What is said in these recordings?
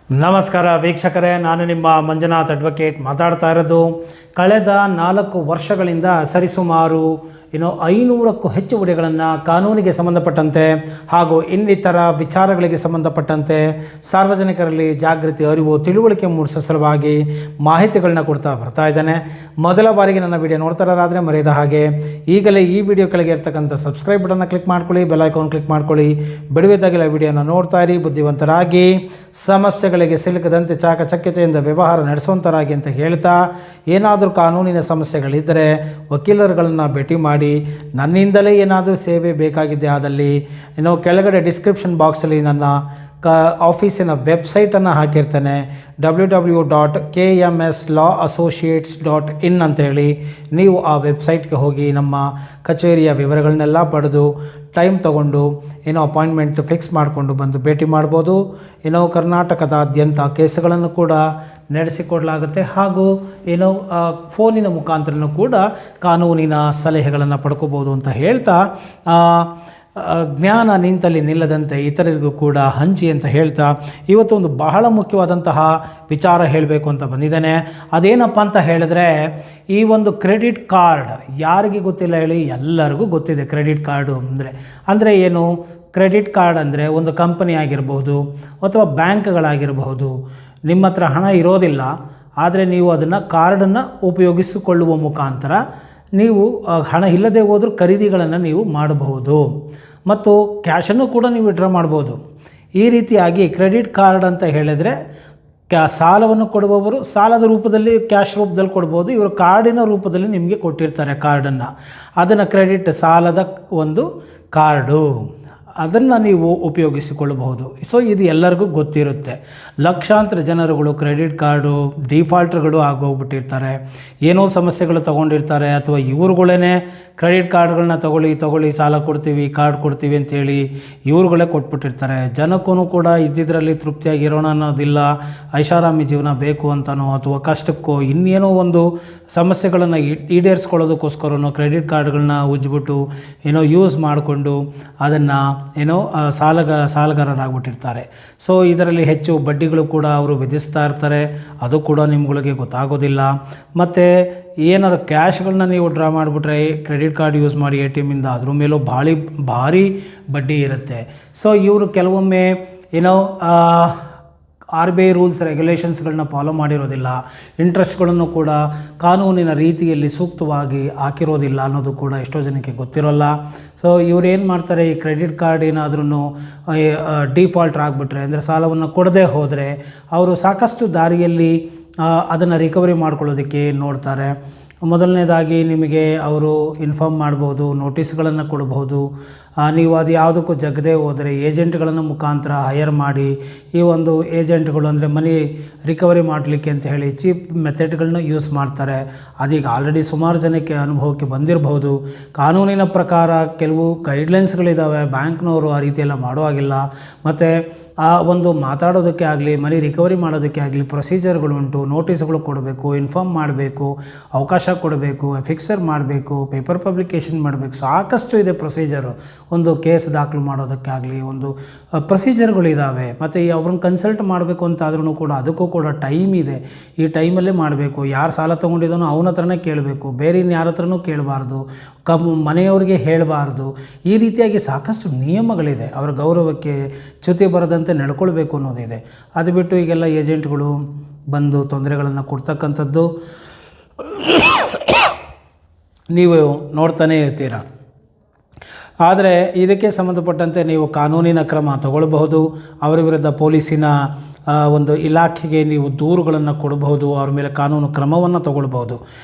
ನಮಸ್ಕಾರ ವೀಕ್ಷಕರೇ, ನಾನು ನಿಮ್ಮ ಮಂಜುನಾಥ್ ಅಡ್ವೊಕೇಟ್ ಮಾತಾಡ್ತಾ ಇರೋದು. ಕಳೆದ 4 ವರ್ಷಗಳಿಂದ ಸರಿಸುಮಾರು 500ಕ್ಕೂ ಹೆಚ್ಚು ವಿಡಿಯೋಗಳನ್ನು ಕಾನೂನಿಗೆ ಸಂಬಂಧಪಟ್ಟಂತೆ ಹಾಗೂ ಇನ್ನಿತರ ವಿಚಾರಗಳಿಗೆ ಸಂಬಂಧಪಟ್ಟಂತೆ ಸಾರ್ವಜನಿಕರಲ್ಲಿ ಜಾಗೃತಿ, ಅರಿವು, ತಿಳುವಳಿಕೆ ಮೂಡಿಸೋ ಸಲುವಾಗಿ ಮಾಹಿತಿಗಳನ್ನ ಕೊಡ್ತಾ ಬರ್ತಾ ಇದ್ದೇನೆ. ಮೊದಲ ಬಾರಿಗೆ ನನ್ನ ವಿಡಿಯೋ ನೋಡ್ತಾರಾದರೆ ಮರೆಯದ ಹಾಗೆ ಈಗಲೇ ಈ ವಿಡಿಯೋ ಕೆಳಗೆ ಇರ್ತಕ್ಕಂಥ ಸಬ್ಸ್ಕ್ರೈಬ್ ಬಟನ್ನ ಕ್ಲಿಕ್ ಮಾಡ್ಕೊಳ್ಳಿ, ಬೆಲ್ ಐಕಾನ್ ಕ್ಲಿಕ್ ಮಾಡ್ಕೊಳ್ಳಿ. ಬಿಡುವಿದ್ದಾಗೆಲ್ಲ ವಿಡಿಯೋನ ನೋಡ್ತಾ ಇರಿ. ಬುದ್ಧಿವಂತರಾಗಿ, ಸಮಸ್ಯೆಗಳಿಗೆ ಸಿಲುಕದಂತೆ ಚಾಕಚಕ್ಯತೆಯಿಂದ ವ್ಯವಹಾರ ನಡೆಸುವಂತರಾಗಿ ಅಂತ ಹೇಳ್ತಾ, ಏನಾದರೂ ಕಾನೂನಿನ ಸಮಸ್ಯೆಗಳಿದ್ದರೆ ವಕೀಲರುಗಳನ್ನು ಭೇಟಿ ಮಾಡಿ. ನನ್ನಿಂದಲೇ ಏನಾದರೂ ಸೇವೆ ಬೇಕಾಗಿದೆ ಆದಲ್ಲಿ ಕೆಳಗಡೆ ಡಿಸ್ಕ್ರಿಪ್ಷನ್ ಬಾಕ್ಸಲ್ಲಿ ನನ್ನ ಆಫೀಸಿನ ವೆಬ್ಸೈಟನ್ನು ಹಾಕಿರ್ತೇನೆ, www.kmslawAssociates.in ಅಂತೇಳಿ. ನೀವು ಆ ವೆಬ್ಸೈಟ್ಗೆ ಹೋಗಿ ನಮ್ಮ ಕಚೇರಿಯ ವಿವರಗಳನ್ನೆಲ್ಲ ಪಡೆದು ಟೈಮ್ ತೊಗೊಂಡು ಅಪಾಯಿಂಟ್ಮೆಂಟ್ ಫಿಕ್ಸ್ ಮಾಡಿಕೊಂಡು ಬಂದು ಭೇಟಿ ಮಾಡ್ಬೋದು. ಕರ್ನಾಟಕದಾದ್ಯಂತ ಕೇಸುಗಳನ್ನು ಕೂಡ ನಡೆಸಿಕೊಡಲಾಗುತ್ತೆ ಹಾಗೂ ಫೋನಿನ ಮುಖಾಂತರನೂ ಕೂಡ ಕಾನೂನಿನ ಸಲಹೆಗಳನ್ನು ಪಡ್ಕೋಬೋದು ಅಂತ ಹೇಳ್ತಾ, ಜ್ಞಾನ ನಿಂತಲ್ಲಿ ನಿಲ್ಲದಂತೆ ಇತರರಿಗೂ ಕೂಡ ಹಂಚಿ ಅಂತ ಹೇಳ್ತಾ, ಇವತ್ತು ಒಂದು ಬಹಳ ಮುಖ್ಯವಾದಂತಹ ವಿಚಾರ ಹೇಳಬೇಕು ಅಂತ ಬಂದಿದ್ದೇನೆ. ಅದೇನಪ್ಪ ಅಂತ ಹೇಳಿದ್ರೆ, ಈ ಒಂದು ಕ್ರೆಡಿಟ್ ಕಾರ್ಡ್ ಯಾರಿಗೆ ಗೊತ್ತಿಲ್ಲ ಹೇಳಿ? ಎಲ್ಲರಿಗೂ ಗೊತ್ತಿದೆ. ಕ್ರೆಡಿಟ್ ಕಾರ್ಡು ಅಂದರೆ ಏನು? ಕ್ರೆಡಿಟ್ ಕಾರ್ಡ್ ಅಂದರೆ ಒಂದು ಕಂಪನಿ ಆಗಿರ್ಬೋದು ಅಥವಾ ಬ್ಯಾಂಕ್ಗಳಾಗಿರಬಹುದು. ನಿಮ್ಮ ಹತ್ರ ಹಣ ಇರೋದಿಲ್ಲ, ಆದರೆ ನೀವು ಅದನ್ನು ಕಾರ್ಡನ್ನು ಉಪಯೋಗಿಸಿಕೊಳ್ಳುವ ಮುಖಾಂತರ ನೀವು ಹಣ ಇಲ್ಲದೆ ಹೋದರೂ ಖರೀದಿಗಳನ್ನು ನೀವು ಮಾಡಬಹುದು ಮತ್ತು ಕ್ಯಾಶನ್ನು ಕೂಡ ನೀವು ವಿಡ್ರಾ ಮಾಡ್ಬೋದು. ಈ ರೀತಿಯಾಗಿ ಕ್ರೆಡಿಟ್ ಕಾರ್ಡ್ ಅಂತ ಹೇಳಿದರೆ ಸಾಲವನ್ನು ಕೊಡುವವರು ಸಾಲದ ರೂಪದಲ್ಲಿ ಕ್ಯಾಶ್ ರೂಪದಲ್ಲಿ ಕೊಡ್ಬೋದು. ಇವರು ಕಾರ್ಡಿನ ರೂಪದಲ್ಲಿ ನಿಮಗೆ ಕೊಟ್ಟಿರ್ತಾರೆ ಕಾರ್ಡನ್ನು. ಅದನ್ನು ಕ್ರೆಡಿಟ್ ಸಾಲದ ಒಂದು ಕಾರ್ಡು, ಅದನ್ನು ನೀವು ಉಪಯೋಗಿಸಿಕೊಳ್ಳಬಹುದು. ಸೊ ಇದು ಎಲ್ಲರಿಗೂ ಗೊತ್ತಿರುತ್ತೆ. ಲಕ್ಷಾಂತರ ಜನರುಗಳು ಕ್ರೆಡಿಟ್ ಕಾರ್ಡು ಡಿಫಾಲ್ಟ್ರ್ಗಳು ಆಗೋಗ್ಬಿಟ್ಟಿರ್ತಾರೆ. ಏನೋ ಸಮಸ್ಯೆಗಳು ತೊಗೊಂಡಿರ್ತಾರೆ, ಅಥವಾ ಇವ್ರುಗಳೇ ಕ್ರೆಡಿಟ್ ಕಾರ್ಡ್ಗಳನ್ನ ತಗೊಳ್ಳಿ ಸಾಲ ಕೊಡ್ತೀವಿ, ಕಾರ್ಡ್ ಕೊಡ್ತೀವಿ ಅಂತೇಳಿ ಇವ್ರುಗಳೇ ಕೊಟ್ಬಿಟ್ಟಿರ್ತಾರೆ. ಜನಕ್ಕೂ ಕೂಡ ಇದ್ದಿದ್ದರಲ್ಲಿ ತೃಪ್ತಿಯಾಗಿರೋಣ ಅನ್ನೋದಿಲ್ಲ, ಐಷಾರಾಮಿ ಜೀವನ ಬೇಕು ಅಂತನೋ ಅಥವಾ ಕಷ್ಟಕ್ಕೋ ಇನ್ನೇನೋ ಒಂದು ಸಮಸ್ಯೆಗಳನ್ನು ಈಡೇರಿಸ್ಕೊಳ್ಳೋದಕ್ಕೋಸ್ಕರನೋ ಕ್ರೆಡಿಟ್ ಕಾರ್ಡ್ಗಳನ್ನ ಉಜ್ಜಿಬಿಟ್ಟು ಯೂಸ್ ಮಾಡಿಕೊಂಡು ಅದನ್ನು ಸಾಲಗಾರರಾಗ್ಬಿಟ್ಟಿರ್ತಾರೆ. ಸೊ ಇದರಲ್ಲಿ ಹೆಚ್ಚು ಬಡ್ಡಿಗಳು ಕೂಡ ಅವರು ವಿಧಿಸ್ತಾ ಇರ್ತಾರೆ. ಅದು ಕೂಡ ನಿಮ್ಗಳಿಗೆ ಗೊತ್ತಾಗೋದಿಲ್ಲ. ಮತ್ತು ಏನಾದ್ರು ಕ್ಯಾಶ್ಗಳನ್ನ ನೀವು ಡ್ರಾ ಮಾಡಿಬಿಟ್ರೆ ಕ್ರೆಡಿಟ್ ಕಾರ್ಡ್ ಯೂಸ್ ಮಾಡಿ ATMಯಿಂದ ಅದ್ರ ಮೇಲೂ ಭಾರಿ ಬಡ್ಡಿ ಇರುತ್ತೆ. ಸೊ ಇವರು ಕೆಲವೊಮ್ಮೆ RBI ರೂಲ್ಸ್ ರೆಗ್ಯುಲೇಷನ್ಸ್ಗಳನ್ನ ಫಾಲೋ ಮಾಡಿರೋದಿಲ್ಲ, ಇಂಟ್ರೆಸ್ಟ್ಗಳನ್ನು ಕೂಡ ಕಾನೂನಿನ ರೀತಿಯಲ್ಲಿ ಸೂಕ್ತವಾಗಿ ಹಾಕಿರೋದಿಲ್ಲ ಅನ್ನೋದು ಕೂಡ ಎಷ್ಟೋ ಜನಕ್ಕೆ ಗೊತ್ತಿರೋಲ್ಲ. ಸೊ ಇವ್ರು ಏನು ಮಾಡ್ತಾರೆ, ಈ ಕ್ರೆಡಿಟ್ ಕಾರ್ಡ್ ಏನಾದ್ರೂ ಡಿಫಾಲ್ಟ್ರ್ ಆಗಿಬಿಟ್ರೆ, ಅಂದರೆ ಸಾಲವನ್ನು ಕೊಡದೇ ಹೋದರೆ ಅವರು ಸಾಕಷ್ಟು ದಾರಿಯಲ್ಲಿ ಅದನ್ನು ರಿಕವರಿ ಮಾಡ್ಕೊಳ್ಳೋದಕ್ಕೆ ನೋಡ್ತಾರೆ. ಮೊದಲನೇದಾಗಿ ನಿಮಗೆ ಅವರು ಇನ್ಫಾರ್ಮ್ ಮಾಡ್ಬೋದು, ನೋಟಿಸ್ಗಳನ್ನು ಕೊಡಬಹುದು. ನೀವು ಅದು ಯಾವುದಕ್ಕೂ ಜಗದೇ ಹೋದರೆ ಏಜೆಂಟ್ಗಳನ್ನು ಮುಖಾಂತರ ಹೈಯರ್ ಮಾಡಿ, ಈ ಒಂದು ಏಜೆಂಟ್ಗಳು ಅಂದರೆ ಮನಿ ರಿಕವರಿ ಮಾಡಲಿಕ್ಕೆ ಅಂತ ಹೇಳಿ ಚೀಪ್ ಮೆಥಡ್ಗಳನ್ನ ಯೂಸ್ ಮಾಡ್ತಾರೆ. ಅದೀಗ ಆಲ್ರೆಡಿ ಸುಮಾರು ಜನಕ್ಕೆ ಅನುಭವಕ್ಕೆ ಬಂದಿರಬಹುದು. ಕಾನೂನಿನ ಪ್ರಕಾರ ಕೆಲವು ಗೈಡ್ಲೈನ್ಸ್ಗಳಿದ್ದಾವೆ, ಬ್ಯಾಂಕ್ನವರು ಆ ರೀತಿಯೆಲ್ಲ ಮಾಡುವಾಗಿಲ್ಲ. ಮತ್ತು ಆ ಒಂದು ಮಾತಾಡೋದಕ್ಕೆ ಆಗಲಿ, ಮನಿ ರಿಕವರಿ ಮಾಡೋದಕ್ಕೆ ಆಗಲಿ ಪ್ರೊಸೀಜರ್ಗಳುಂಟು. ನೋಟಿಸ್ಗಳು ಕೊಡಬೇಕು, ಇನ್ಫಾರ್ಮ್ ಮಾಡಬೇಕು, ಅವಕಾಶ ಕೊಡಬೇಕು, ಫಿಕ್ಸರ್ ಮಾಡಬೇಕು, ಪೇಪರ್ ಪಬ್ಲಿಕೇಶನ್ ಮಾಡಬೇಕು, ಸಾಕಷ್ಟು ಇದೆ ಪ್ರೊಸೀಜರು. ಒಂದು ಕೇಸ್ ದಾಖಲು ಮಾಡೋದಕ್ಕಾಗಲಿ ಒಂದು ಪ್ರೊಸೀಜರ್ಗಳಿದ್ದಾವೆ. ಮತ್ತು ಅವ್ರನ್ನ ಕನ್ಸಲ್ಟ್ ಮಾಡಬೇಕು ಅಂತಾದ್ರೂ ಕೂಡ ಅದಕ್ಕೂ ಕೂಡ ಟೈಮ್ ಇದೆ. ಈ ಟೈಮಲ್ಲೇ ಮಾಡಬೇಕು. ಯಾರು ಸಾಲ ತೊಗೊಂಡಿದ್ದಾನೋ ಅವನ ಹತ್ರನೇ ಕೇಳಬೇಕು, ಬೇರೆ ಯಾರ ಹತ್ರನೂ ಕೇಳಬಾರ್ದು, ಮನೆಯವ್ರಿಗೆ ಹೇಳಬಾರ್ದು. ಈ ರೀತಿಯಾಗಿ ಸಾಕಷ್ಟು ನಿಯಮಗಳಿದೆ. ಅವರ ಗೌರವಕ್ಕೆ ಚ್ಯುತಿ ಬರದಂತೆ ನಡ್ಕೊಳ್ಬೇಕು ಅನ್ನೋದಿದೆ. ಅದು ಬಿಟ್ಟು ಈಗೆಲ್ಲ ಏಜೆಂಟ್ಗಳು ಬಂದು ತೊಂದರೆಗಳನ್ನು ಕೊಡ್ತಕ್ಕಂಥದ್ದು ನೀವು ನೋಡ್ತಾನೇ ಇರ್ತೀರ. ಆದರೆ ಇದಕ್ಕೆ ಸಂಬಂಧಪಟ್ಟಂತೆ ನೀವು ಕಾನೂನಿನ ಕ್ರಮ ತಗೊಳ್ಬಹುದು. ಅವರ ವಿರುದ್ಧ ಪೊಲೀಸಿನ ಒಂದು ಇಲಾಖೆಗೆ ನೀವು ದೂರುಗಳನ್ನು ಕೊಡಬಹುದು. ಅವ್ರ ಮೇಲೆ ಕಾನೂನು ಕ್ರಮವನ್ನು ತಗೊಳ್ಬಹುದು.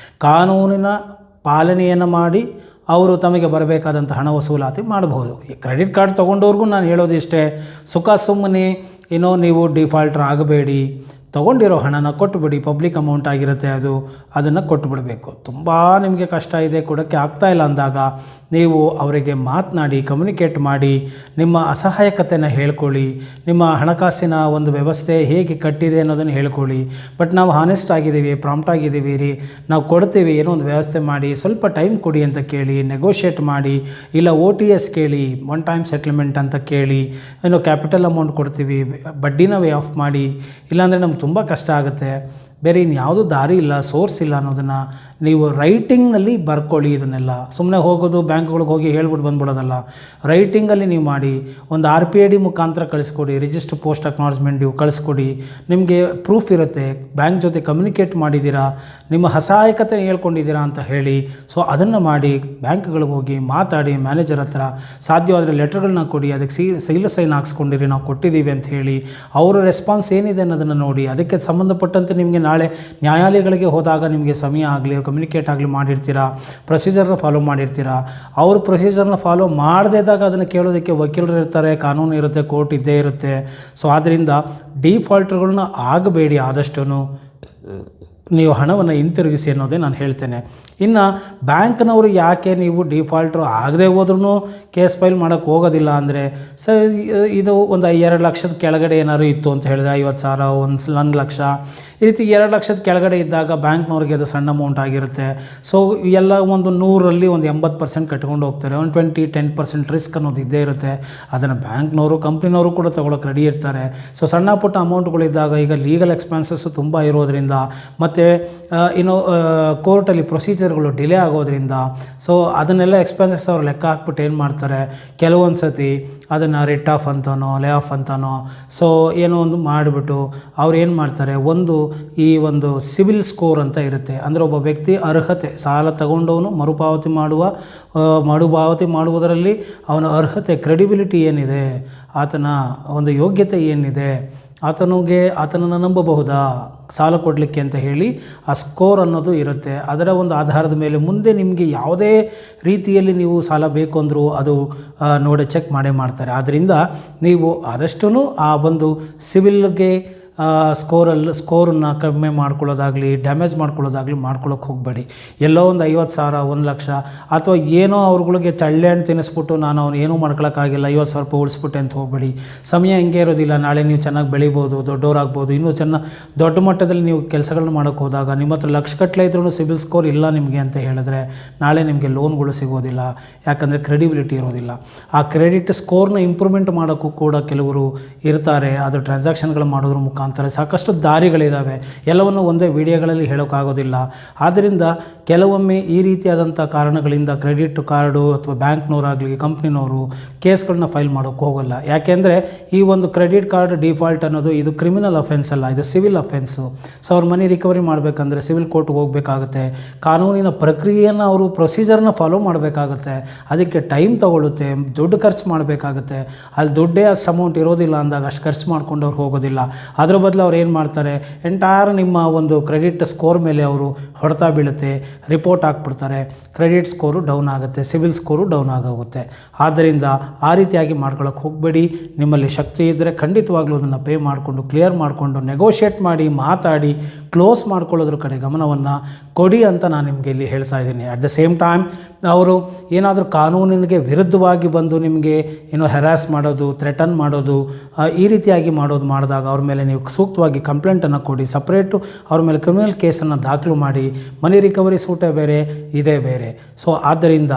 ಕಾನೂನಿನ ಪಾಲನೆಯನ್ನು ಮಾಡಿ ಅವರು ತಮಗೆ ಬರಬೇಕಾದಂಥ ಹಣ ವಸೂಲಾತಿ ಮಾಡಬಹುದು. ಈ ಕ್ರೆಡಿಟ್ ಕಾರ್ಡ್ ತೊಗೊಂಡವ್ರಿಗೂ ನಾನು ಹೇಳೋದಿಷ್ಟೇ, ಸುಖ ಸುಮ್ಮನೆ ನೀವು ಡಿಫಾಲ್ಟ್ರ್ ಆಗಬೇಡಿ. ತೊಗೊಂಡಿರೋ ಹಣನ ಕೊಟ್ಟುಬಿಡಿ. ಪಬ್ಲಿಕ್ ಅಮೌಂಟ್ ಆಗಿರುತ್ತೆ ಅದನ್ನು ಕೊಟ್ಟುಬಿಡಬೇಕು. ತುಂಬ ನಿಮಗೆ ಕಷ್ಟ ಇದೆ, ಕೊಡೋಕ್ಕೆ ಆಗ್ತಾಯಿಲ್ಲ ಅಂದಾಗ ನೀವು ಅವರಿಗೆ ಮಾತನಾಡಿ, ಕಮ್ಯುನಿಕೇಟ್ ಮಾಡಿ, ನಿಮ್ಮ ಅಸಹಾಯಕತೆಯನ್ನು ಹೇಳ್ಕೊಳ್ಳಿ, ನಿಮ್ಮ ಹಣಕಾಸಿನ ಒಂದು ವ್ಯವಸ್ಥೆ ಹೇಗೆ ಕಟ್ಟಿದೆ ಅನ್ನೋದನ್ನು ಹೇಳ್ಕೊಳ್ಳಿ. ಬಟ್ ನಾವು ಹಾನೆಸ್ಟ್ ಆಗಿದ್ದೀವಿ, ಪ್ರಾಂಪ್ಟ್ ಆಗಿದ್ದೀವಿ ರೀ, ನಾವು ಕೊಡ್ತೀವಿ, ಏನೋ ಒಂದು ವ್ಯವಸ್ಥೆ ಮಾಡಿ, ಸ್ವಲ್ಪ ಟೈಮ್ ಕೊಡಿ ಅಂತ ಕೇಳಿ, ನೆಗೋಷಿಯೇಟ್ ಮಾಡಿ, ಇಲ್ಲ OTS ಕೇಳಿ, ಒನ್ ಟೈಮ್ ಸೆಟ್ಲ್ಮೆಂಟ್ ಅಂತ ಕೇಳಿ, ಏನೋ ಕ್ಯಾಪಿಟಲ್ ಅಮೌಂಟ್ ಕೊಡ್ತೀವಿ, ಬಡ್ಡಿನ ವೇ ಆಫ್ ಮಾಡಿ, ಇಲ್ಲಾಂದರೆ ನಮ್ಗೆ ತುಂಬ ಕಷ್ಟ ಆಗುತ್ತೆ, ಬೇರೆ ಇನ್ಯಾವುದೂ ದಾರಿ ಇಲ್ಲ, ಸೋರ್ಸ್ ಇಲ್ಲ ಅನ್ನೋದನ್ನು ನೀವು ರೈಟಿಂಗ್ನಲ್ಲಿ ಬರ್ಕೊಳ್ಳಿ. ಇದನ್ನೆಲ್ಲ ಸುಮ್ಮನೆ ಹೋಗೋದು ಬ್ಯಾಂಕ್ಗಳಿಗೆ ಹೋಗಿ ಹೇಳ್ಬಿಟ್ಟು ಬಂದ್ಬಿಡೋದಲ್ಲ, ರೈಟಿಂಗಲ್ಲಿ ನೀವು ಮಾಡಿ, ಒಂದು RPID ಮುಖಾಂತರ ಕಳಿಸ್ಕೊಡಿ, ರಿಜಿಸ್ಟರ್ ಪೋಸ್ಟ್ ಅಕ್ನಾಲಜ್ಮೆಂಟ್ ಡ್ಯೂ ಕಳಿಸ್ಕೊಡಿ. ನಿಮಗೆ ಪ್ರೂಫ್ ಇರುತ್ತೆ, ಬ್ಯಾಂಕ್ ಜೊತೆ ಕಮ್ಯುನಿಕೇಟ್ ಮಾಡಿದ್ದೀರಾ, ನಿಮ್ಮ ಅಸಹಾಯಕತೆ ಹೇಳ್ಕೊಂಡಿದ್ದೀರಾ ಅಂತ ಹೇಳಿ. ಸೊ ಅದನ್ನು ಮಾಡಿ, ಬ್ಯಾಂಕ್ಗಳಿಗೆ ಹೋಗಿ ಮಾತಾಡಿ, ಮ್ಯಾನೇಜರ್ ಹತ್ರ ಸಾಧ್ಯವಾದರೆ ಲೆಟರ್ಗಳನ್ನ ಕೊಡಿ, ಅದಕ್ಕೆ ಸೀಲ್ ಸೈನ್ ಹಾಕ್ಸ್ಕೊಂಡಿರಿ, ನಾವು ಕೊಟ್ಟಿದ್ದೀವಿ ಅಂತ ಹೇಳಿ. ಅವರ ರೆಸ್ಪಾನ್ಸ್ ಏನಿದೆ ಅನ್ನೋದನ್ನು ನೋಡಿ, ಅದಕ್ಕೆ ಸಂಬಂಧಪಟ್ಟಂತೆ ನಿಮಗೆ ನಾಳೆ ನ್ಯಾಯಾಲಯಗಳಿಗೆ ಹೋದಾಗ ನಿಮಗೆ ಸಮಯ ಆಗಲಿ, ಕಮ್ಯುನಿಕೇಟ್ ಆಗಲಿ ಮಾಡಿರ್ತೀರಾ, ಪ್ರೊಸೀಜರ್ನ ಫಾಲೋ ಮಾಡಿರ್ತೀರಾ. ಅವರು ಪ್ರೊಸೀಜರ್ನ ಫಾಲೋ ಮಾಡದೇ ಇದ್ದಾಗ ಅದನ್ನು ಕೇಳೋದಕ್ಕೆ ವಕೀಲರು ಇರ್ತಾರೆ, ಕಾನೂನು ಇರುತ್ತೆ, ಕೋರ್ಟ್ ಇದ್ದೇ ಇರುತ್ತೆ. ಸೊ ಆದ್ದರಿಂದ ಡಿಫಾಲ್ಟ್ರುಗಳನ್ನ ಆಗಬೇಡಿ, ಆದಷ್ಟು ನೀವು ಹಣವನ್ನು ಹಿಂತಿರುಗಿಸಿ ಅನ್ನೋದೇ ನಾನು ಹೇಳ್ತೇನೆ. ಇನ್ನು ಬ್ಯಾಂಕ್ನವರು ಯಾಕೆ ನೀವು ಡಿಫಾಲ್ಟ್ರು ಆಗದೆ ಹೋದ್ರೂ ಕೇಸ್ ಫೈಲ್ ಮಾಡೋಕ್ಕೆ ಹೋಗೋದಿಲ್ಲ ಅಂದರೆ, ಇದು ಒಂದು 2 ಲಕ್ಷದ ಕೆಳಗಡೆ ಏನಾದ್ರು ಇತ್ತು ಅಂತ ಹೇಳಿದ್ರೆ, 50,000, 1 ಲಕ್ಷ, ಈ ರೀತಿ 2 ಲಕ್ಷದ ಕೆಳಗಡೆ ಇದ್ದಾಗ ಬ್ಯಾಂಕ್ನವ್ರಿಗೆ ಅದು ಸಣ್ಣ ಅಮೌಂಟ್ ಆಗಿರುತ್ತೆ. ಸೊ ಎಲ್ಲ ಒಂದು 100ರಲ್ಲಿ ಒಂದು 80% ಕಟ್ಕೊಂಡು ಹೋಗ್ತಾರೆ, ಒಂದು 10% ರಿಸ್ಕ್ ಅನ್ನೋದು ಇದ್ದೇ ಇರುತ್ತೆ. ಅದನ್ನು ಬ್ಯಾಂಕ್ನವರು, ಕಂಪ್ನಿನವರು ಕೂಡ ತೊಗೊಳಕ್ಕೆ ರೆಡಿ ಇರ್ತಾರೆ. ಸೊ ಸಣ್ಣ ಪುಟ್ಟ ಅಮೌಂಟ್ಗಳಿದ್ದಾಗ, ಈಗ ಲೀಗಲ್ ಎಕ್ಸ್ಪೆನ್ಸಸ್ಸು ತುಂಬ ಇರೋದರಿಂದ, ಮತ್ತು ಇನ್ನು ಕೋರ್ಟಲ್ಲಿ ಪ್ರೊಸೀಜರ್ಗಳು ಡಿಲೇ ಆಗೋದ್ರಿಂದ, ಸೊ ಅದನ್ನೆಲ್ಲ ಎಕ್ಸ್ಪೆನ್ಸಸ್ ಅವ್ರು ಲೆಕ್ಕ ಹಾಕ್ಬಿಟ್ಟು ಏನು ಮಾಡ್ತಾರೆ, ಕೆಲವೊಂದು ಸತಿ ಅದನ್ನು ರಿಟ್ ಆಫ್ ಅಂತನೋ, ಲೇ ಆಫ್ ಅಂತನೋ, ಸೊ ಏನೋ ಒಂದು ಮಾಡಿಬಿಟ್ಟು ಅವ್ರು ಏನು ಮಾಡ್ತಾರೆ, ಈ ಒಂದು ಸಿವಿಲ್ ಸ್ಕೋರ್ ಅಂತ ಇರುತ್ತೆ. ಅಂದರೆ ಒಬ್ಬ ವ್ಯಕ್ತಿ ಅರ್ಹತೆ, ಸಾಲ ತಗೊಂಡವನು ಮರುಪಾವತಿ ಮಾಡುವುದರಲ್ಲಿ ಅವನ ಅರ್ಹತೆ, ಕ್ರೆಡಿಬಿಲಿಟಿ ಏನಿದೆ, ಆತನ ಒಂದು ಯೋಗ್ಯತೆ ಏನಿದೆ, ಆತನನ್ನು ನಂಬಬಹುದಾ ಸಾಲ ಕೊಡಲಿಕ್ಕೆ ಅಂತ ಹೇಳಿ ಆ ಸ್ಕೋರ್ ಅನ್ನೋದು ಇರುತ್ತೆ. ಅದರ ಒಂದು ಆಧಾರದ ಮೇಲೆ ಮುಂದೆ ನಿಮಗೆ ಯಾವುದೇ ರೀತಿಯಲ್ಲಿ ನೀವು ಸಾಲ ಬೇಕು ಅಂದರೂ ಅದು ನೋಡಿ ಚೆಕ್ ಮಾಡ್ತಾರೆ. ಆದ್ದರಿಂದ ನೀವು ಆದಷ್ಟು ಆ ಒಂದು ಸಿವಿಲ್ಗೆ ಸ್ಕೋರನ್ನು ಕಡಿಮೆ ಮಾಡ್ಕೊಳ್ಳೋದಾಗಲಿ, ಡ್ಯಾಮೇಜ್ ಮಾಡ್ಕೊಳ್ಳೋದಾಗಲಿ ಮಾಡ್ಕೊಳ್ಳೋಕೆ ಹೋಗಬೇಡಿ. ಎಲ್ಲೋ ಒಂದು 50,000, 1 ಲಕ್ಷ, ಅಥವಾ ಏನೋ ಅವ್ರುಗಳಿಗೆ ಚಳ್ಳೆ ಹಣ್ಣು ತಿನ್ನಿಸ್ಬಿಟ್ಟು ನಾನು ಏನೂ ಮಾಡ್ಕೊಳ್ಳೋಕ್ಕಾಗಿಲ್ಲ, 50,000 ರೂಪಾಯಿ ಉಳಿಸ್ಬಿಟ್ಟೆ ಅಂತ ಹೋಗಬೇಡಿ. ಸಮಯ ಹಿಂಗೆ ಇರೋದಿಲ್ಲ, ನಾಳೆ ನೀವು ಚೆನ್ನಾಗಿ ಬೆಳಿಬೋದು, ದೊಡ್ಡವರಾಗ್ಬೋದು, ಇನ್ನೂ ದೊಡ್ಡ ಮಟ್ಟದಲ್ಲಿ ನೀವು ಕೆಲಸಗಳನ್ನ ಮಾಡೋಕ್ಕೆ ಹೋದಾಗ ನಿಮ್ಮ ಹತ್ರ ಲಕ್ಷಗಟ್ಟಲೆ ಇದ್ರೂ ಸಿಬಿಲ್ ಸ್ಕೋರ್ ಇಲ್ಲ ನಿಮಗೆ ಅಂತ ಹೇಳಿದ್ರೆ, ನಾಳೆ ನಿಮಗೆ ಲೋನ್ಗಳು ಸಿಗೋದಿಲ್ಲ, ಯಾಕಂದರೆ ಕ್ರೆಡಿಬಿಲಿಟಿ ಇರೋದಿಲ್ಲ. ಆ ಕ್ರೆಡಿಟ್ ಸ್ಕೋರ್ನ ಇಂಪ್ರೂವ್ಮೆಂಟ್ ಮಾಡೋಕ್ಕೂ ಕೂಡ ಕೆಲವರು ಇರ್ತಾರೆ. ಅದು ಟ್ರಾನ್ಸಾಕ್ಷನ್ಗಳು ಮಾಡೋದ್ರ ಮುಖಾಂತರ ಸಾಕಷ್ಟು ದಾರಿಗಳಿದ್ದಾವೆ, ಎಲ್ಲವನ್ನು ಒಂದೇ ವಿಡಿಯೋಗಳಲ್ಲಿ ಹೇಳೋಕ್ಕಾಗೋದಿಲ್ಲ. ಆದ್ದರಿಂದ ಕೆಲವೊಮ್ಮೆ ಈ ರೀತಿಯಾದಂಥ ಕಾರಣಗಳಿಂದ ಕ್ರೆಡಿಟ್ ಕಾರ್ಡು ಅಥವಾ ಬ್ಯಾಂಕ್ನವರಾಗಲಿ, ಕಂಪ್ನಿನವರು ಕೇಸ್ಗಳನ್ನ ಫೈಲ್ ಮಾಡೋಕ್ಕೆ ಹೋಗಲ್ಲ. ಯಾಕೆಂದರೆ ಈ ಒಂದು ಕ್ರೆಡಿಟ್ ಕಾರ್ಡ್ ಡಿಫಾಲ್ಟ್ ಅನ್ನೋದು ಇದು ಕ್ರಿಮಿನಲ್ ಅಫೆನ್ಸ್ ಅಲ್ಲ, ಇದು ಸಿವಿಲ್ ಅಫೆನ್ಸು. ಸೊ ಅವ್ರ ಮನಿ ರಿಕವರಿ ಮಾಡಬೇಕಂದ್ರೆ ಸಿವಿಲ್ ಕೋರ್ಟ್ಗೆ ಹೋಗಬೇಕಾಗುತ್ತೆ, ಕಾನೂನಿನ ಪ್ರಕ್ರಿಯೆಯನ್ನು ಅವರು ಪ್ರೊಸೀಜರ್ನ ಫಾಲೋ ಮಾಡಬೇಕಾಗುತ್ತೆ, ಅದಕ್ಕೆ ಟೈಮ್ ತೊಗೊಳುತ್ತೆ, ದುಡ್ಡು ಖರ್ಚು ಮಾಡಬೇಕಾಗುತ್ತೆ. ಅಲ್ಲಿ ದುಡ್ಡೇ ಅಷ್ಟು ಅಮೌಂಟ್ ಇರೋದಿಲ್ಲ ಅಂದಾಗ ಅಷ್ಟು ಖರ್ಚು ಮಾಡ್ಕೊಂಡು ಅವ್ರು ಹೋಗೋದಿಲ್ಲ. ಅದರ ಬದಲು ಅವ್ರು ಏನು ಮಾಡ್ತಾರೆ, ಎಂಟೈರ್ ನಿಮ್ಮ ಒಂದು ಕ್ರೆಡಿಟ್ ಸ್ಕೋರ್ ಮೇಲೆ ಅವರು ಹೊಡೆತ ಬೀಳುತ್ತೆ, ರಿಪೋರ್ಟ್ ಹಾಕ್ಬಿಡ್ತಾರೆ, ಕ್ರೆಡಿಟ್ ಸ್ಕೋರು ಡೌನ್ ಆಗುತ್ತೆ, ಸಿವಿಲ್ ಸ್ಕೋರು ಡೌನ್ ಆಗೋಗುತ್ತೆ. ಆದ್ದರಿಂದ ಆ ರೀತಿಯಾಗಿ ಮಾಡ್ಕೊಳ್ಳೋಕೆ ಹೋಗಬೇಡಿ. ನಿಮ್ಮಲ್ಲಿ ಶಕ್ತಿ ಇದ್ದರೆ ಖಂಡಿತವಾಗ್ಲೂ ಅದನ್ನು ಪೇ ಮಾಡಿಕೊಂಡು, ಕ್ಲಿಯರ್ ಮಾಡಿಕೊಂಡು, ನೆಗೋಷಿಯೇಟ್ ಮಾಡಿ, ಮಾತಾಡಿ ಕ್ಲೋಸ್ ಮಾಡ್ಕೊಳ್ಳೋದ್ರ ಕಡೆ ಗಮನವನ್ನು ಕೊಡಿ ಅಂತ ನಾನು ನಿಮಗೆ ಇಲ್ಲಿ ಹೇಳ್ತಾ ಇದ್ದೀನಿ. ಅಟ್ ದ ಸೇಮ್ ಟೈಮ್ ಅವರು ಏನಾದರೂ ಕಾನೂನಿಗೆ ವಿರುದ್ಧವಾಗಿ ಬಂದು ನಿಮಗೆ ಹೆರಾಸ್ ಮಾಡೋದು, ಥ್ರೆಟನ್ ಮಾಡೋದು, ಈ ರೀತಿಯಾಗಿ ಮಾಡಿದಾಗ ಅವ್ರ ಮೇಲೆ ನೀವು ಸೂಕ್ತವಾಗಿ ಕಂಪ್ಲೇಂಟನ್ನು ಕೊಡಿ, ಸಪ್ರೇಟು ಅವ್ರ ಮೇಲೆ ಕ್ರಿಮಿನಲ್ ಕೇಸನ್ನು ದಾಖಲು ಮಾಡಿ. ಮನಿ ರಿಕವರಿ ಸೂಟೇ ಬೇರೆ, ಇದೇ ಬೇರೆ. ಸೊ ಆದ್ದರಿಂದ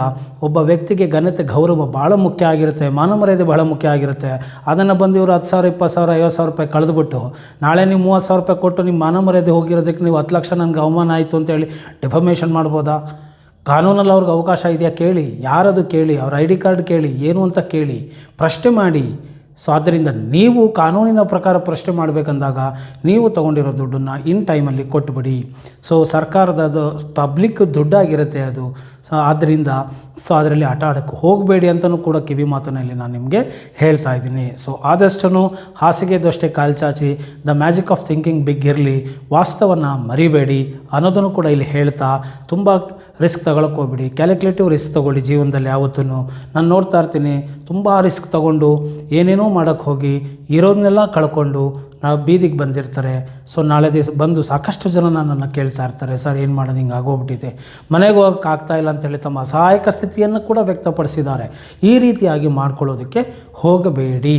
ಒಬ್ಬ ವ್ಯಕ್ತಿಗೆ ಘನತೆ, ಗೌರವ ಭಾಳ ಮುಖ್ಯ ಆಗಿರುತ್ತೆ, ಮಾನ ಮರ್ಯಾದೆ ಭಾಳ ಮುಖ್ಯ ಆಗಿರುತ್ತೆ. ಅದನ್ನು ಬಂದು ಇವರು 10,000, 20,000, 50,000 ರೂಪಾಯಿ ಕಳೆದುಬಿಟ್ಟು ನಾಳೆ ನೀವು 30,000 ರೂಪಾಯಿ ಕೊಟ್ಟು ನಿಮ್ಮ ಮಾನ ಮರ್ಯಾದೆ ಹೋಗಿರೋದಕ್ಕೆ ನೀವು 10 ಲಕ್ಷ ನನಗೆ ಅವಮಾನ ಆಯಿತು ಅಂತೇಳಿ ಡಿಫಮೇಷನ್ ಮಾಡ್ಬೋದಾ? ಕಾನೂನಲ್ಲಿ ಅವ್ರಿಗೆ ಅವಕಾಶ ಇದೆಯಾ ಕೇಳಿ, ಯಾರದು ಕೇಳಿ, ಅವ್ರ ID ಕಾರ್ಡ್ ಕೇಳಿ, ಏನು ಅಂತ ಕೇಳಿ, ಪ್ರಶ್ನೆ ಮಾಡಿ. ಸೊ ಆದ್ದರಿಂದ ನೀವು ಕಾನೂನಿನ ಪ್ರಕಾರ ಪ್ರಶ್ನೆ ಮಾಡಬೇಕಂದಾಗ ನೀವು ತೊಗೊಂಡಿರೋ ದುಡ್ಡನ್ನು ಇನ್ ಟೈಮಲ್ಲಿ ಕೊಟ್ಟುಬಿಡಿ. ಸೊ ಸರ್ಕಾರದ ಅದು ಪಬ್ಲಿಕ್ ದುಡ್ಡಾಗಿರುತ್ತೆ ಅದು. ಸೊ ಆದ್ದರಿಂದ ಅದರಲ್ಲಿ ಆಟ ಆಡೋಕ್ಕೆ ಹೋಗಬೇಡಿ ಅಂತಲೂ ಕೂಡ ಕಿವಿ ಮಾತಿನಲ್ಲಿ ನಾನು ನಿಮಗೆ ಹೇಳ್ತಾ ಇದ್ದೀನಿ. ಸೊ ಆದಷ್ಟು ಹಾಸಿಗೆದಷ್ಟೇ ಕಾಲು ಚಾಚಿ, the magic of thinking big ಇರಲಿ, ವಾಸ್ತವವನ್ನು ಮರಿಬೇಡಿ ಅನ್ನೋದನ್ನು ಕೂಡ ಇಲ್ಲಿ ಹೇಳ್ತಾ, ತುಂಬ ರಿಸ್ಕ್ ತಗೊಳಕ್ಕೆ ಹೋಗ್ಬಿಡಿ, ಕ್ಯಾಲ್ಕುಲೇಟಿವ್ ರಿಸ್ಕ್ ತೊಗೊಳ್ಳಿ ಜೀವನದಲ್ಲಿ. ಯಾವತ್ತೂ ನಾನು ನೋಡ್ತಾ ಇರ್ತೀನಿ, ತುಂಬ ರಿಸ್ಕ್ ತೊಗೊಂಡು ಏನೇನೋ ಏನೇನೋ ಮಾಡೋಕ್ಕೆ ಹೋಗಿ ಇರೋದನ್ನೆಲ್ಲ ಕಳ್ಕೊಂಡು ನಾವು ಬೀದಿಗೆ ಬಂದಿರ್ತಾರೆ. ಸೊ ನಾಳೆ ದಿವಸ ಬಂದು ಸಾಕಷ್ಟು ಜನ ನನ್ನನ್ನು ಕೇಳ್ತಾ ಇರ್ತಾರೆ, ಸರ್ ಏನು ಮಾಡೋದು, ಹಿಂಗೆ ಆಗೋಗ್ಬಿಟ್ಟಿದೆ, ಮನೆಗೆ ಹೋಗೋಕ್ಕೆ ಆಗ್ತಾಯಿಲ್ಲ ಅಂತೇಳಿ ತಮ್ಮ ಅಸಹಾಯಕ ಸ್ಥಿತಿಯನ್ನು ಕೂಡ ವ್ಯಕ್ತಪಡಿಸಿದ್ದಾರೆ. ಈ ರೀತಿಯಾಗಿ ಮಾಡ್ಕೊಳ್ಳೋದಕ್ಕೆ ಹೋಗಬೇಡಿ.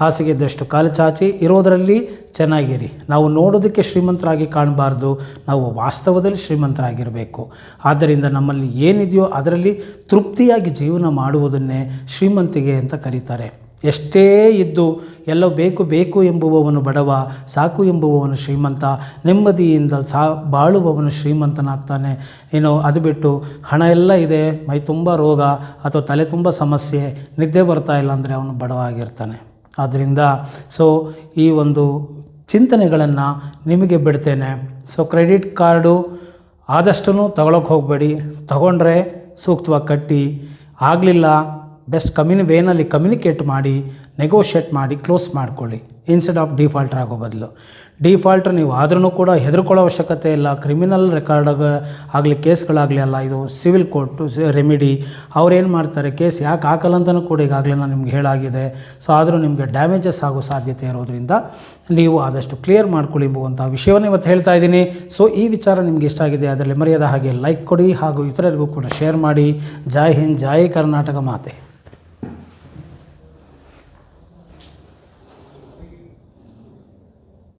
ಹಾಸಿಗೆದ್ದಷ್ಟು ಕಾಲು ಚಾಚಿ ಇರೋದರಲ್ಲಿ ಚೆನ್ನಾಗಿರಿ. ನಾವು ನೋಡೋದಕ್ಕೆ ಶ್ರೀಮಂತರಾಗಿ ಕಾಣಬಾರ್ದು, ನಾವು ವಾಸ್ತವದಲ್ಲಿ ಶ್ರೀಮಂತರಾಗಿರಬೇಕು. ಆದ್ದರಿಂದ ನಮ್ಮಲ್ಲಿ ಏನಿದೆಯೋ ಅದರಲ್ಲಿ ತೃಪ್ತಿಯಾಗಿ ಜೀವನ ಮಾಡುವುದನ್ನೇ ಶ್ರೀಮಂತಿಗೆ ಅಂತ ಕರೀತಾರೆ. ಎಷ್ಟೇ ಇದ್ದು ಎಲ್ಲೋ ಬೇಕು ಬೇಕು ಎಂಬುವವನು ಬಡವ, ಸಾಕು ಎಂಬುವವನು ಶ್ರೀಮಂತ, ನೆಮ್ಮದಿಯಿಂದ ಬಾಳುವವನು ಶ್ರೀಮಂತನಾಗ್ತಾನೆ. ಏನೋ ಅದು ಬಿಟ್ಟು ಹಣ ಎಲ್ಲ ಇದೆ, ಮೈ ತುಂಬ ರೋಗ ಅಥವಾ ತಲೆ ತುಂಬ ಸಮಸ್ಯೆ, ನಿದ್ದೆ ಬರ್ತಾ ಇಲ್ಲ ಅಂದರೆ ಅವನು ಬಡವ ಆಗಿರ್ತಾನೆ. ಆದ್ದರಿಂದ ಸೊ ಈ ಒಂದು ಚಿಂತನೆಗಳನ್ನು ನಿಮಗೆ ಬಿಡ್ತೇನೆ. ಸೊ ಕ್ರೆಡಿಟ್ ಕಾರ್ಡು ಆದಷ್ಟು ತಗೊಳಕ್ಕೆ ಹೋಗಬೇಡಿ. ತಗೊಂಡ್ರೆ ಸೂಕ್ತವಾಗಿ ಕಟ್ಟಿ, ಆಗಲಿಲ್ಲ ಬೆಸ್ಟ್ ವೇನಲ್ಲಿ ಕಮ್ಯುನಿಕೇಟ್ ಮಾಡಿ, ನೆಗೋಷಿಯೇಟ್ ಮಾಡಿ ಕ್ಲೋಸ್ ಮಾಡ್ಕೊಳ್ಳಿ, ಇನ್ಸ್ಟೆಡ್ ಆಫ್ ಡಿಫಾಲ್ಟರ್ ಆಗೋ ಬದಲು. ಡಿಫಾಲ್ಟರ್ ನೀವು ಆದ್ರೂ ಕೂಡ ಹೆದರ್ಕೊಳ್ಳೋ ಅವಶ್ಯಕತೆ ಇಲ್ಲ. ಕ್ರಿಮಿನಲ್ ರೆಕಾರ್ಡಾಗ ಆಗಲಿ ಕೇಸ್ಗಳಾಗಲಿ ಅಲ್ಲ, ಇದು ಸಿವಿಲ್ ಕೋರ್ಟು ರೆಮಿಡಿ. ಅವ್ರೇನು ಮಾಡ್ತಾರೆ, ಕೇಸ್ ಯಾಕೆ ಹಾಕಲ್ಲ ಅಂತಲೂ ಕೂಡ ಈಗಾಗಲೇ ನಾನು ನಿಮ್ಗೆ ಹೇಳಾಗಿದೆ. ಸೊ ಆದರೂ ನಿಮಗೆ ಡ್ಯಾಮೇಜಸ್ ಆಗೋ ಸಾಧ್ಯತೆ ಇರೋದ್ರಿಂದ ನೀವು ಆದಷ್ಟು ಕ್ಲಿಯರ್ ಮಾಡ್ಕೊಳ್ಳಿ ಎಂಬುವಂಥ ವಿಷಯವನ್ನು ಇವತ್ತು ಹೇಳ್ತಾ ಇದ್ದೀನಿ. ಸೊ ಈ ವಿಚಾರ ನಿಮ್ಗೆ ಇಷ್ಟ ಆಗಿದೆ ಅದರಲ್ಲಿ ಮರೆಯದ ಹಾಗೆ ಲೈಕ್ ಕೊಡಿ ಹಾಗೂ ಇತರರಿಗೂ ಕೂಡ ಶೇರ್ ಮಾಡಿ. ಜೈ ಹಿಂದ್, ಜೈ ಕರ್ನಾಟಕ ಮಾತೆ.